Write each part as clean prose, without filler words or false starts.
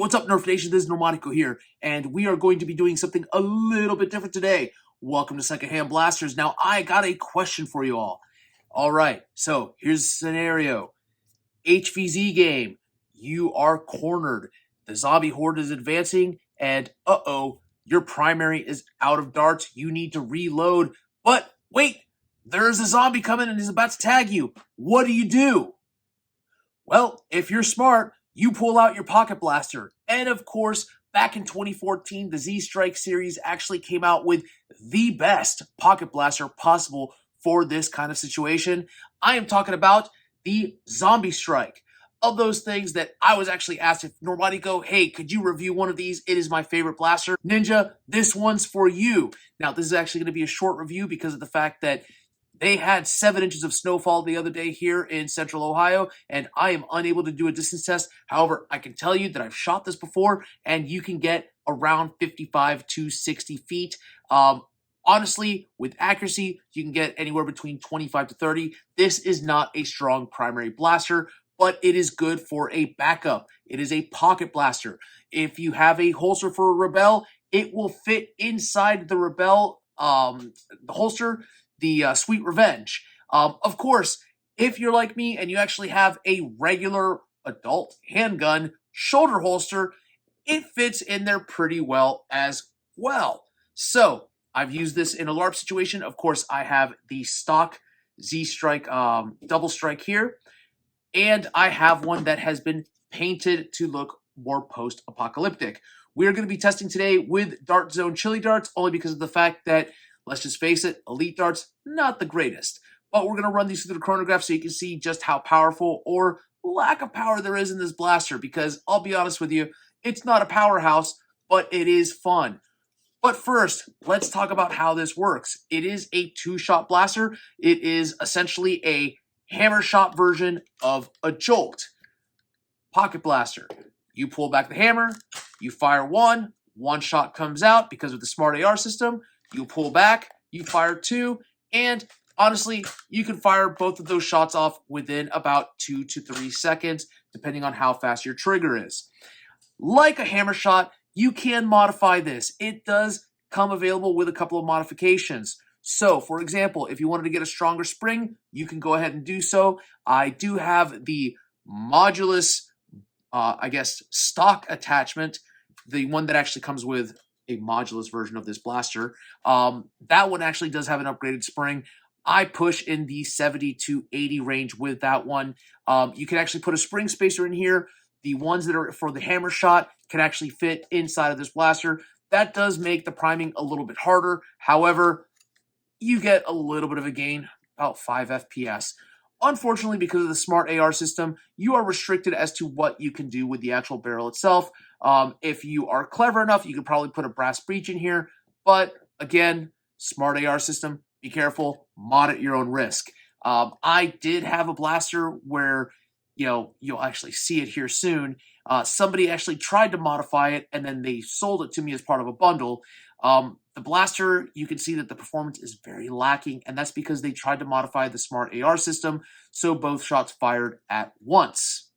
What's up, Nerf Nation? This is Normatico here, and we are going to be doing something a little bit different today. Welcome to Secondhand Blasters. Now, I got a question for you all. All right, so here's the scenario. HVZ game. You are cornered. The zombie horde is advancing, and your primary is out of darts. You need to reload. But wait, there's a zombie coming and he's about to tag you. What do you do? Well, if you're smart, you pull out your pocket blaster. And of course, back in 2014, the Z-Strike series actually came out with the best pocket blaster possible for this kind of situation. I am talking about the Zombie Strike. Of those things that I was actually asked if Normatico, hey, could you review one of these? It is my favorite blaster. Ninja, this one's for you. Now, this is actually going to be a short review because of the fact that they had 7 inches of snowfall the other day here in central Ohio, and I am unable to do a distance test. However, I can tell you that I've shot this before, and you can get around 55 to 60 feet. Honestly, with accuracy, you can get anywhere between 25 to 30. This is not a strong primary blaster, but it is good for a backup. It is a pocket blaster. If you have a holster for a Rebel, it will fit inside the Rebel the holster, the Sweet Revenge. Of course, if you're like me and you actually have a regular adult handgun shoulder holster, it fits in there pretty well as well. So I've used this in a LARP situation. Of course, I have the stock Z-Strike Doublestrike here, and I have one that has been painted to look more post-apocalyptic. We are going to be testing today with Dart Zone Chili Darts, only because of the fact that, let's just face it, Elite Darts, not the greatest. But we're going to run these through the chronograph so you can see just how powerful or lack of power there is in this blaster, because I'll be honest with you, it's not a powerhouse, but it is fun. But first, let's talk about how this works. It is a 2-shot blaster. It is essentially a hammer shot version of a Jolt pocket blaster. You pull back the hammer, you fire one shot comes out because of the smart AR system. You pull back, you fire 2, and honestly, you can fire both of those shots off within about 2 to 3 seconds, depending on how fast your trigger is. Like a hammer shot, you can modify this. It does come available with a couple of modifications. So, for example, if you wanted to get a stronger spring, you can go ahead and do so. I do have the modulus, stock attachment, the one that actually comes with a modulus version of this blaster. That one actually does have an upgraded spring. I push in the 70 to 80 range with that one. You can actually put a spring spacer in here. The ones that are for the hammer shot can actually fit inside of this blaster. That does make the priming a little bit harder. However, you get a little bit of a gain, about 5 FPS. Unfortunately, because of the smart AR system, you are restricted as to what you can do with the actual barrel itself. If you are clever enough, you could probably put a brass breech in here. But again, smart AR system, be careful, mod at your own risk. I did have a blaster where, you'll actually see it here soon. Somebody actually tried to modify it, and then they sold it to me as part of a bundle. The blaster, you can see that the performance is very lacking, and that's because they tried to modify the smart AR system, so both shots fired at once.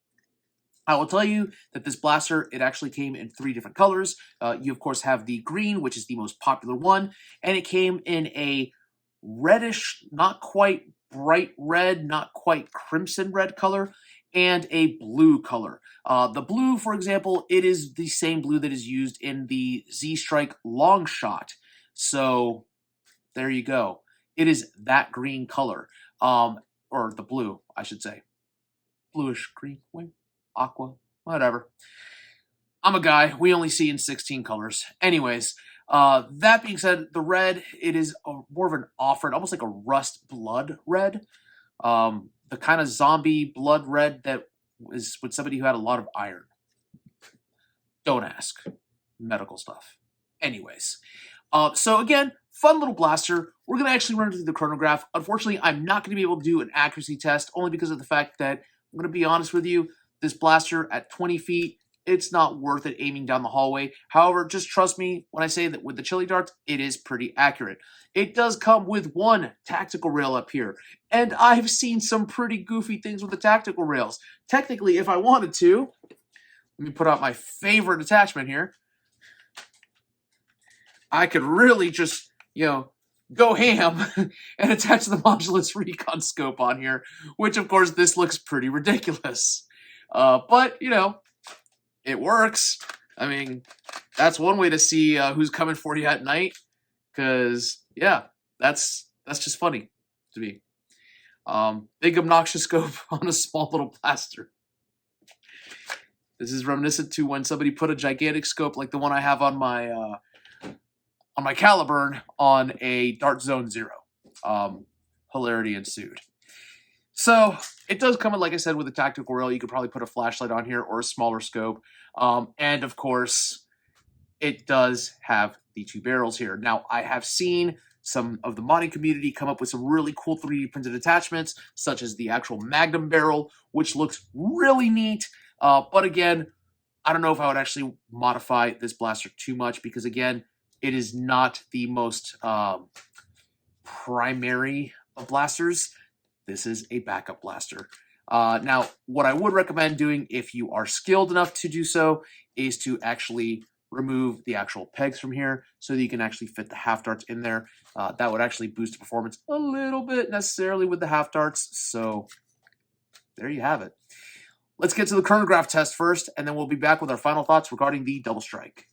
I will tell you that this blaster, it actually came in 3 different colors. You, of course, have the green, which is the most popular one, and it came in a reddish, not quite bright red, not quite crimson red color, and a blue color. The blue, for example, it is the same blue that is used in the Z-Strike long shot. So there you go. It is that green color, or the blue, I should say. Bluish green, aqua, whatever. I'm a guy. We only see in 16 colors. Anyways, that being said, the red, it is more of an off-red, almost like a rust blood red. The kind of zombie blood red that is with somebody who had a lot of iron. Don't ask. Medical stuff. Anyways. So again, fun little blaster. We're going to actually run it through the chronograph. Unfortunately, I'm not going to be able to do an accuracy test, only because of the fact that, I'm going to be honest with you, this blaster at 20 feet, it's not worth it aiming down the hallway. However, just trust me when I say that with the chili darts, it is pretty accurate. It does come with 1 tactical rail up here, and I've seen some pretty goofy things with the tactical rails. Technically, if I wanted to, let me put out my favorite attachment here. I could really just, go ham and attach the modulus recon scope on here, which of course this looks pretty ridiculous. But, it works. I mean, that's one way to see who's coming for you at night. Because, yeah, that's just funny to me. Big obnoxious scope on a small little blaster. This is reminiscent to when somebody put a gigantic scope like the one I have on my Caliburn on a Dart Zone Zero. Hilarity ensued. So it does come in, like I said, with a tactical rail. You could probably put a flashlight on here or a smaller scope. And of course, it does have the 2 barrels here. Now, I have seen some of the modding community come up with some really cool 3D printed attachments, such as the actual Magnum barrel, which looks really neat. But again, I don't know if I would actually modify this blaster too much because, again, it is not the most primary of blasters. This is a backup blaster. Now, what I would recommend doing if you are skilled enough to do so is to actually remove the actual pegs from here so that you can actually fit the half darts in there. That would actually boost the performance a little bit necessarily with the half darts. So there you have it. Let's get to the chronograph test first, and then we'll be back with our final thoughts regarding the Doublestrike.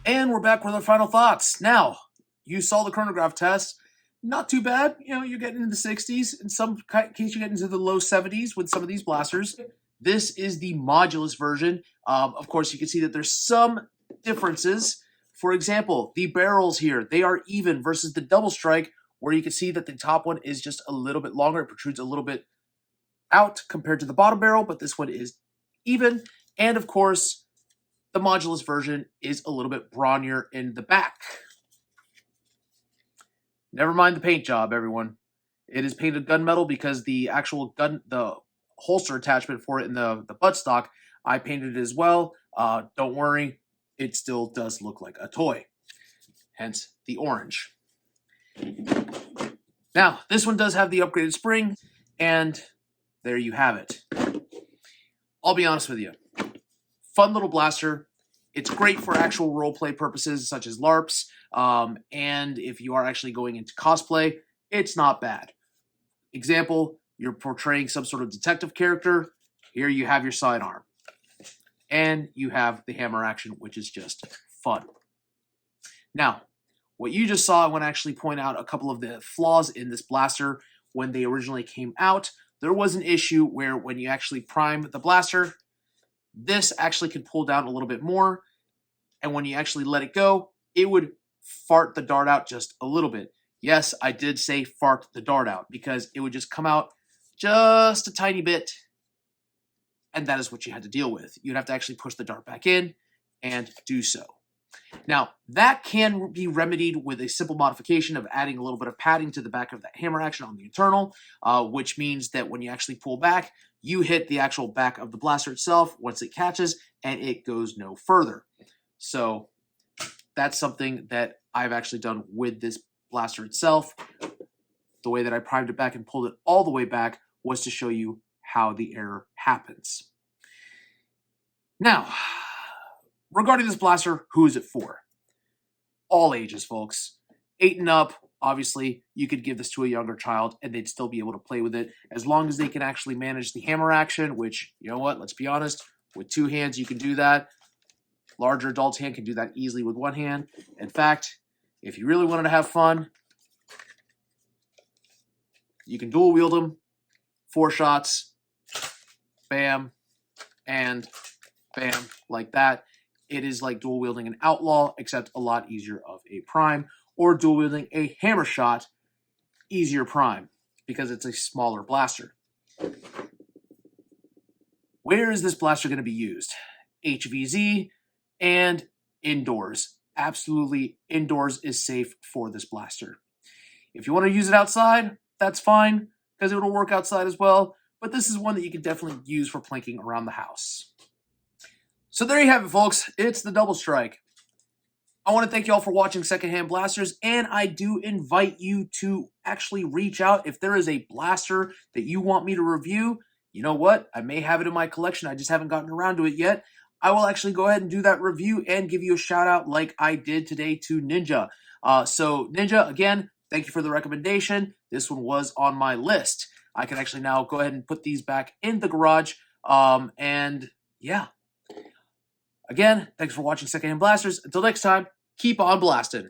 And we're back with our final thoughts. Now, you saw the chronograph test. Not too bad. You're getting into the 60s. In some case, you're getting into the low 70s with some of these blasters. This is the modulus version. Of course, you can see that there's some differences. For example, the barrels here, they are even versus the Doublestrike, where you can see that the top one is just a little bit longer. It protrudes a little bit out compared to the bottom barrel, but this one is even. And of course, the modulus version is a little bit brawnier in the back. Never mind the paint job, everyone. It is painted gunmetal because the actual the holster attachment for it in the buttstock, I painted it as well. Don't worry, it still does look like a toy. Hence the orange. Now, this one does have the upgraded spring, and there you have it. I'll be honest with you. Fun little blaster. It's great for actual roleplay purposes, such as LARPs, and if you are actually going into cosplay, it's not bad. Example, you're portraying some sort of detective character. Here you have your sidearm. And you have the hammer action, which is just fun. Now, what you just saw, I want to actually point out a couple of the flaws in this blaster. When they originally came out, there was an issue where when you actually prime the blaster, this actually could pull down a little bit more, and when you actually let it go, it would fart the dart out just a little bit. Yes, I did say fart the dart out, because it would just come out just a tiny bit, and that is what you had to deal with. You'd have to actually push the dart back in and do so. Now, that can be remedied with a simple modification of adding a little bit of padding to the back of that hammer action on the internal, which means that when you actually pull back, you hit the actual back of the blaster itself once it catches, and it goes no further. So that's something that I've actually done with this blaster itself. The way that I primed it back and pulled it all the way back was to show you how the error happens. Now, regarding this blaster, who is it for? All ages, folks. 8 and up, obviously, you could give this to a younger child and they'd still be able to play with it as long as they can actually manage the hammer action, which, you know what, let's be honest, with 2 hands you can do that. Larger adult's hand can do that easily with 1 hand. In fact, if you really wanted to have fun, you can dual wield them, 4 shots, bam, and bam, like that. It is like dual wielding an outlaw, except a lot easier of a prime, or dual wielding a hammer shot, easier prime, because it's a smaller blaster. Where is this blaster going to be used? HVZ and indoors. Absolutely, indoors is safe for this blaster. If you want to use it outside, that's fine, because it'll work outside as well, but this is one that you can definitely use for planking around the house. So there you have it, folks. It's the Doublestrike. I want to thank you all for watching Secondhand Blasters, and I do invite you to actually reach out if there is a blaster that you want me to review. You know what? I may have it in my collection. I just haven't gotten around to it yet. I will actually go ahead and do that review and give you a shout out like I did today to Ninja. So Ninja, again, thank you for the recommendation. This one was on my list. I can actually now go ahead and put these back in the garage. And yeah. Again, thanks for watching Secondhand Blasters. Until next time, keep on blasting.